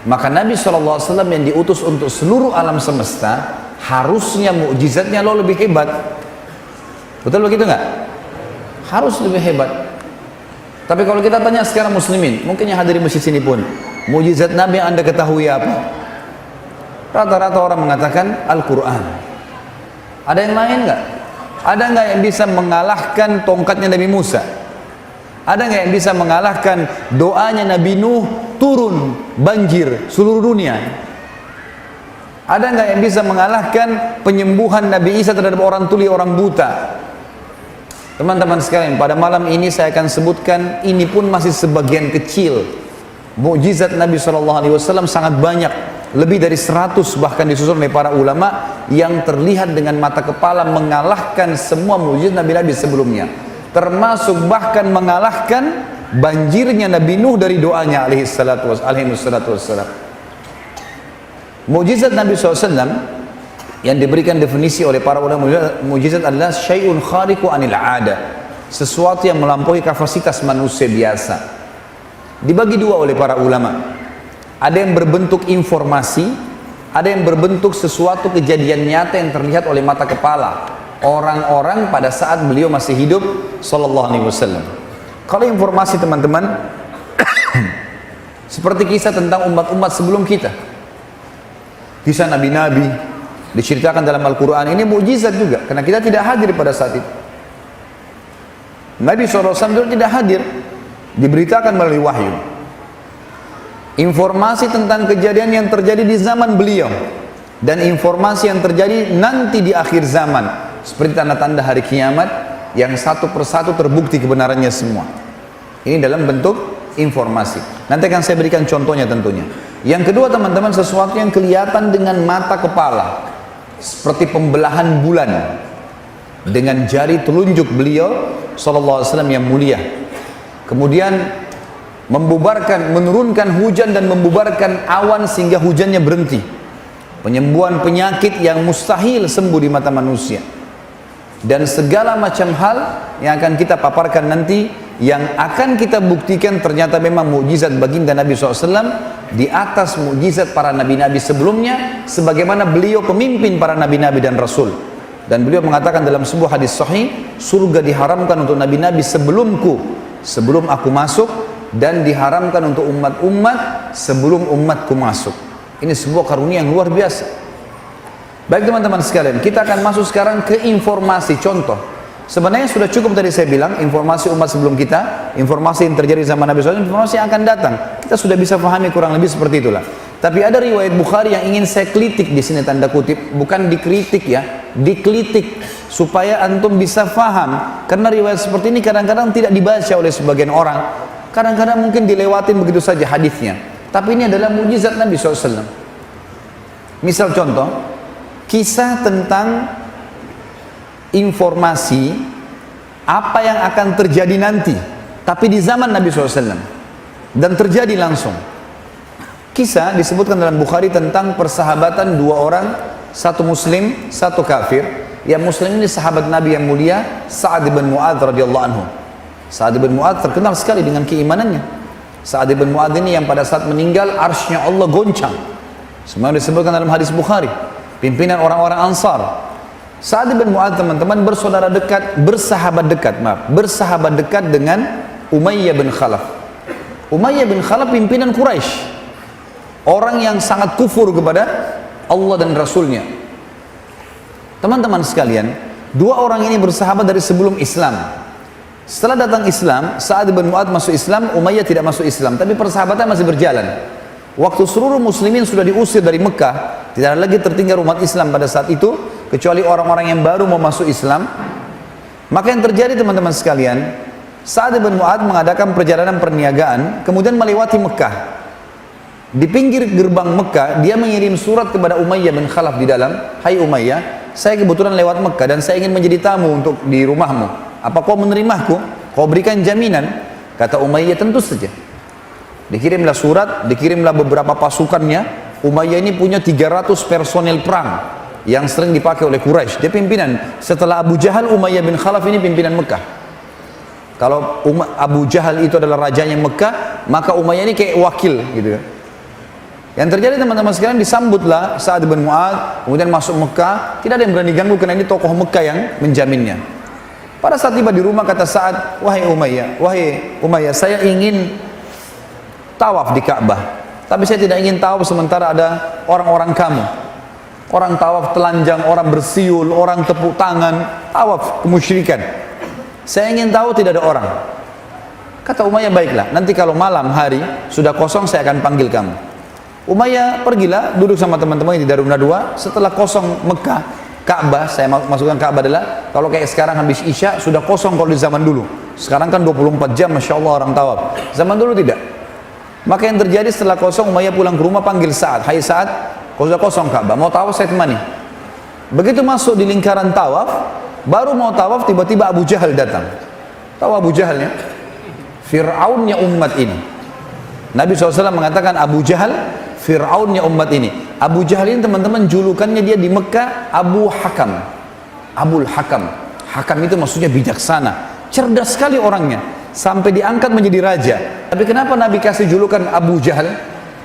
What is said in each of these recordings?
Maka Nabi SAW yang diutus untuk seluruh alam semesta, harusnya mukjizatnya lebih hebat. Betul begitu nggak? Harus lebih hebat. Tapi kalau kita tanya sekarang muslimin, mungkin yang hadir di masjid sini pun, mukjizat Nabi yang anda ketahui apa? Rata-rata orang mengatakan Al-Quran. Ada yang lain nggak? Ada nggak yang bisa mengalahkan tongkatnya Nabi Musa? Ada nggak yang bisa mengalahkan doanya Nabi Nuh turun banjir seluruh dunia? Ada nggak yang bisa mengalahkan penyembuhan Nabi Isa terhadap orang tuli, orang buta? Teman-teman sekalian, pada malam ini saya akan sebutkan, ini pun masih sebagian kecil. Mukjizat Nabi SAW sangat banyak, lebih dari 100 bahkan disusun oleh para ulama, yang terlihat dengan mata kepala mengalahkan semua mukjizat Nabi-Nabi sebelumnya, termasuk bahkan mengalahkan banjirnya Nabi Nuh dari doanya alaihi salatu wassalam. Mukjizat Nabi SAW yang diberikan definisi oleh para ulama, mukjizat adalah syai'un khariqu anil 'ada, sesuatu yang melampaui kapasitas manusia biasa. Dibagi dua oleh para ulama. Ada yang berbentuk informasi, ada yang berbentuk sesuatu kejadian nyata yang terlihat oleh mata kepala orang-orang pada saat beliau masih hidup sallallahu alaihi wasallam. Kalau informasi teman-teman seperti kisah tentang umat-umat sebelum kita, kisah nabi-nabi diceritakan dalam Al-Quran, ini mukjizat juga karena kita tidak hadir pada saat itu. Nabi SAW dulu tidak hadir, diberitakan melalui wahyu. Informasi tentang kejadian yang terjadi di zaman beliau dan informasi yang terjadi nanti di akhir zaman, seperti tanda-tanda hari kiamat yang satu persatu terbukti kebenarannya semua. Ini dalam bentuk informasi. Nanti akan saya berikan contohnya tentunya. Yang kedua teman-teman, sesuatu yang kelihatan dengan mata kepala, seperti pembelahan bulan dengan jari telunjuk beliau sallallahu alaihi wasallam yang mulia. Kemudian menurunkan hujan dan membubarkan awan sehingga hujannya berhenti. Penyembuhan penyakit yang mustahil sembuh di mata manusia. Dan segala macam hal yang akan kita paparkan nanti, yang akan kita buktikan ternyata memang mukjizat baginda Nabi SAW di atas mukjizat para nabi-nabi sebelumnya, sebagaimana beliau pemimpin para nabi-nabi dan rasul. Dan beliau mengatakan dalam sebuah hadis sahih, surga diharamkan untuk nabi-nabi sebelumku, sebelum aku masuk, dan diharamkan untuk umat-umat sebelum umatku masuk. Ini sebuah karunia yang luar biasa. Baik teman-teman sekalian, kita akan masuk sekarang ke informasi. Contoh, sebenarnya sudah cukup tadi saya bilang, informasi umat sebelum kita, informasi yang terjadi zaman Nabi SAW, informasi yang akan datang. Kita sudah bisa pahami kurang lebih seperti itulah. Tapi ada riwayat Bukhari yang ingin saya kritik di sini, tanda kutip, bukan dikritik ya, dikritik supaya antum bisa faham. Karena riwayat seperti ini kadang-kadang tidak dibaca oleh sebagian orang, kadang-kadang mungkin dilewatin begitu saja hadisnya. Tapi ini adalah mukjizat Nabi SAW. Misal contoh, kisah tentang informasi apa yang akan terjadi nanti, tapi di zaman Nabi SAW, dan terjadi langsung. Kisah disebutkan dalam Bukhari tentang persahabatan dua orang, satu muslim, satu kafir. Yang muslim ini sahabat Nabi yang mulia, Sa'ad bin Mu'adz radhiyallahu anhu. Sa'ad bin Mu'adz terkenal sekali dengan keimanannya. Sa'ad bin Mu'adz ini yang pada saat meninggal arsy-Nya Allah goncang. Semua disebutkan dalam hadis Bukhari. Pimpinan orang-orang Ansar. Sa'ad bin Mu'adz teman-teman bersahabat dekat dengan Umayyah bin Khalaf. Umayyah bin Khalaf pimpinan Quraisy, orang yang sangat kufur kepada Allah dan Rasulnya. Teman-teman sekalian, dua orang ini bersahabat dari sebelum Islam. Setelah datang Islam, Sa'ad bin Mu'adz masuk Islam, Umayyah tidak masuk Islam, tapi persahabatan masih berjalan. Waktu seluruh muslimin sudah diusir dari Mekah, tidak ada lagi tertinggal umat Islam pada saat itu, kecuali orang-orang yang baru mau masuk Islam. Maka yang terjadi teman-teman sekalian, Sa'ad bin Mu'adz mengadakan perjalanan perniagaan, kemudian melewati Mekah. Di pinggir gerbang Mekah, dia mengirim surat kepada Umayyah bin Khalaf di dalam, "Hai Umayyah, saya kebetulan lewat Mekah dan saya ingin menjadi tamu untuk di rumahmu. Apa kau menerimahku? Kau berikan jaminan?" Kata Umayyah, "Tentu saja." Dikirimlah surat, dikirimlah beberapa pasukannya. Umayyah ini punya 300 personel perang yang sering dipakai oleh Quraisy. Dia pimpinan. Setelah Abu Jahal, Umayyah bin Khalaf ini pimpinan Mekah. Kalau Abu Jahal itu adalah rajanya Mekah, maka Umayyah ini kayak wakil gitu. Yang terjadi teman-teman sekalian, disambutlah Sa'ad bin Mu'adz, kemudian masuk Mekah, tidak ada yang berani ganggu karena ini tokoh Mekah yang menjaminnya. Pada saat tiba di rumah kata Sa'ad, wahai Umayyah, saya ingin tawaf di Ka'bah, tapi saya tidak ingin tawaf sementara ada orang-orang kamu. Orang tawaf telanjang, orang bersiul, orang tepuk tangan, tawaf kemusyrikan. Saya ingin tahu tidak ada orang. Kata Umayyah, baiklah, nanti kalau malam hari sudah kosong saya akan panggil kamu. Umayyah pergilah, duduk sama teman-teman di Darun Nadwa. Setelah kosong Mekah, Ka'bah, saya masukkan Ka'bah adalah, kalau kayak sekarang habis Isya, sudah kosong kalau di zaman dulu. Sekarang kan 24 jam, Masya Allah orang tawaf. Zaman dulu tidak. Maka yang terjadi setelah kosong, Umayyah pulang ke rumah, panggil Sa'ad. Hai Sa'ad, kalau sudah kosong Ka'bah, mau tawaf saya temani. Begitu masuk di lingkaran tawaf, baru mau tawaf, tiba-tiba Abu Jahal datang. Tahu Abu Jahalnya? Fir'aunnya umat ini. Nabi SAW mengatakan Abu Jahal Fir'aunnya umat ini. Abu Jahal ini teman-teman julukannya dia di Mekah Abu Hakam. Abul Hakam. Hakam itu maksudnya bijaksana, cerdas sekali orangnya, sampai diangkat menjadi raja. Tapi kenapa Nabi kasih julukan Abu Jahal?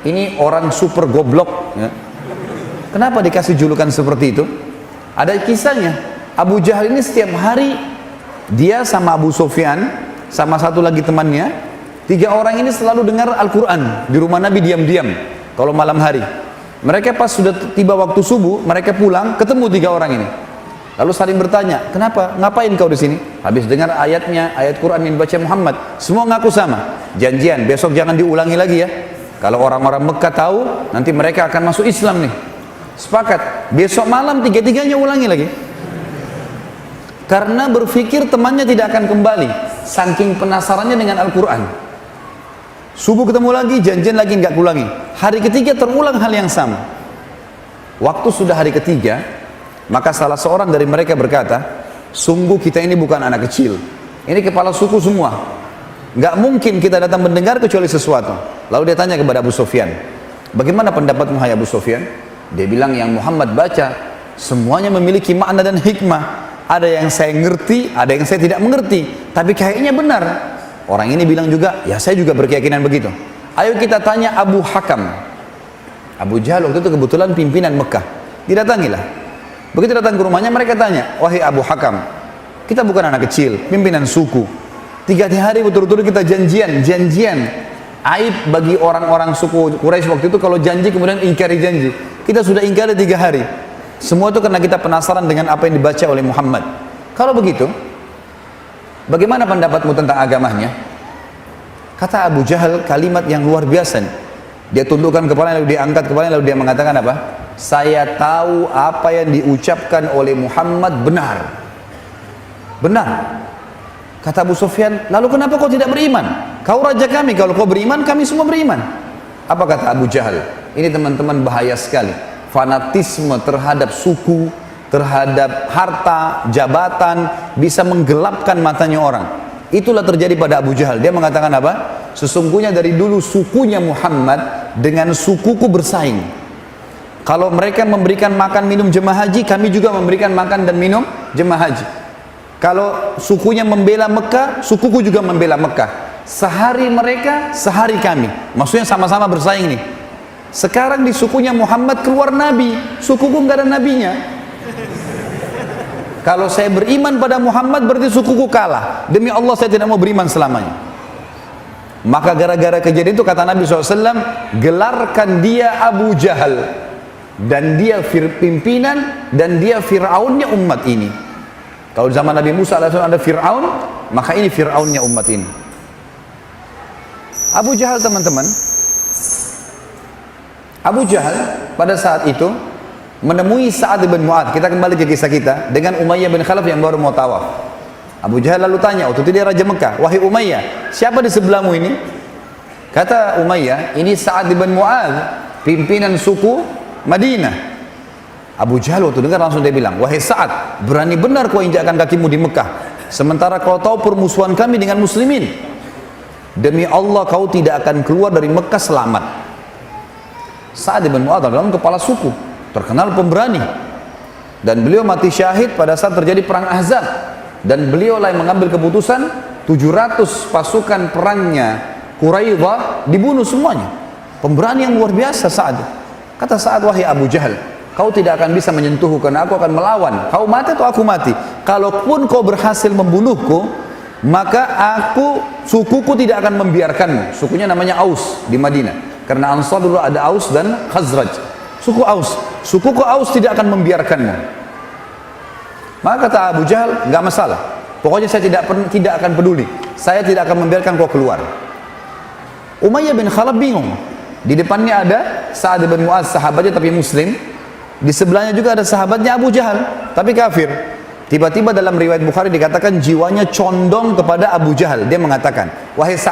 Ini orang super goblok ya. Kenapa dikasih julukan seperti itu? Ada kisahnya. Abu Jahal ini setiap hari dia sama Abu Sufyan, sama satu lagi temannya, 3 orang ini selalu dengar Al-Quran di rumah Nabi diam-diam kalau malam hari. Mereka pas sudah tiba waktu subuh, mereka pulang, ketemu 3 orang ini. Lalu saling bertanya, kenapa? Ngapain kau di sini? Habis dengar ayatnya, ayat Quran yang dibaca Muhammad. Semua ngaku sama. Janjian, besok jangan diulangi lagi ya. Kalau orang-orang Mekah tahu, nanti mereka akan masuk Islam nih. Sepakat, besok malam 3-3-nya ulangi lagi. Karena berpikir temannya tidak akan kembali, saking penasarannya dengan Al-Quran. Subuh ketemu lagi, janjian lagi nggak ulangi. Hari ketiga terulang hal yang sama. Waktu sudah hari ketiga, maka salah seorang dari mereka berkata, sungguh kita ini bukan anak kecil, ini kepala suku semua, nggak mungkin kita datang mendengar kecuali sesuatu. Lalu dia tanya kepada Abu Sufyan, bagaimana pendapatmu hai Abu Sufyan? Dia bilang yang Muhammad baca semuanya memiliki makna dan hikmah. Ada yang saya ngerti, ada yang saya tidak mengerti, tapi kayaknya benar. Orang ini bilang juga, ya saya juga berkeyakinan begitu. Ayo kita tanya Abu Hakam. Abu Jahal waktu itu kebetulan pimpinan Mekah. Didatangilah. Begitu datang ke rumahnya, mereka tanya, wahai Abu Hakam, kita bukan anak kecil, pimpinan suku. 3 hari betul-betul kita janjian. Aib bagi orang-orang suku Quraisy waktu itu kalau janji kemudian ingkari janji. Kita sudah ingkari 3 hari. Semua itu karena kita penasaran dengan apa yang dibaca oleh Muhammad. Kalau begitu, bagaimana pendapatmu tentang agamanya? Kata Abu Jahal kalimat yang luar biasa. Dia tundukkan kepalanya, lalu dia angkat kepalanya, lalu dia mengatakan apa? Saya tahu apa yang diucapkan oleh Muhammad benar. Benar. Kata Abu Sufyan, lalu kenapa kau tidak beriman? Kau raja kami, kalau kau beriman, kami semua beriman. Apa kata Abu Jahal? Ini teman-teman bahaya sekali. Fanatisme terhadap suku, terhadap harta, jabatan bisa menggelapkan matanya orang. Itulah terjadi pada Abu Jahal. Dia mengatakan apa? Sesungguhnya dari dulu sukunya Muhammad dengan sukuku bersaing. Kalau mereka memberikan makan minum jemaah haji, kami juga memberikan makan dan minum jemaah haji. Kalau sukunya membela Mekah, sukuku juga membela Mekah. Sehari mereka, sehari kami. Maksudnya sama-sama bersaing nih. Sekarang di sukunya Muhammad keluar nabi, sukuku nggak ada nabinya. Kalau saya beriman pada Muhammad berarti sukuku kalah. Demi Allah saya tidak mau beriman selamanya. Maka gara-gara kejadian itu kata Nabi SAW, gelarkan dia Abu Jahal, dan dia pimpinan, dan dia Fir'aunnya umat ini. Kalau zaman Nabi Musa ada Fir'aun, maka ini Fir'aunnya umat ini. Abu Jahal teman-teman, Abu Jahal pada saat itu menemui Sa'ad bin Mu'adz. Kita kembali ke kisah kita dengan Umayyah bin Khalaf yang baru mau tawaf. Abu Jahal lalu tanya, waktu itu dia raja Mekah, wahai Umayyah, siapa di sebelahmu ini? Kata Umayyah, ini Sa'ad bin Mu'adz, pimpinan suku Madinah. Abu Jahal waktu dengar langsung dia bilang, wahai Sa'ad, berani benar kau injakkan kakimu di Mekah, sementara kau tahu permusuhan kami dengan muslimin. Demi Allah kau tidak akan keluar dari Mekah selamat. Sa'ad bin Mu'adz adalah kepala suku, terkenal pemberani, dan beliau mati syahid pada saat terjadi perang Ahzab, dan beliau lah yang mengambil keputusan 700 pasukan perangnya Quraidah dibunuh semuanya. Pemberani yang luar biasa Sa'ad. Kata Sa'ad, wahai Abu Jahal, kau tidak akan bisa menyentuhku karena aku akan melawan. Kau mati atau aku mati. Kalaupun kau berhasil membunuhku, maka sukuku tidak akan membiarkanmu. Sukunya namanya Aus di Madinah. Karena Ansar dulu ada Aus dan Khazraj. Suku Aus. Sukuku Aus tidak akan membiarkanmu. Maka kata Abu Jahal, enggak masalah. Pokoknya saya tidak akan peduli. Saya tidak akan membiarkan kau keluar. Umayyah bin Khalaf bingung. Di depannya ada Sa'ad bin Mu'adz, sahabatnya tapi muslim. Di sebelahnya juga ada sahabatnya Abu Jahal, tapi kafir. Tiba-tiba dalam riwayat Bukhari dikatakan jiwanya condong kepada Abu Jahal. Dia mengatakan, wahai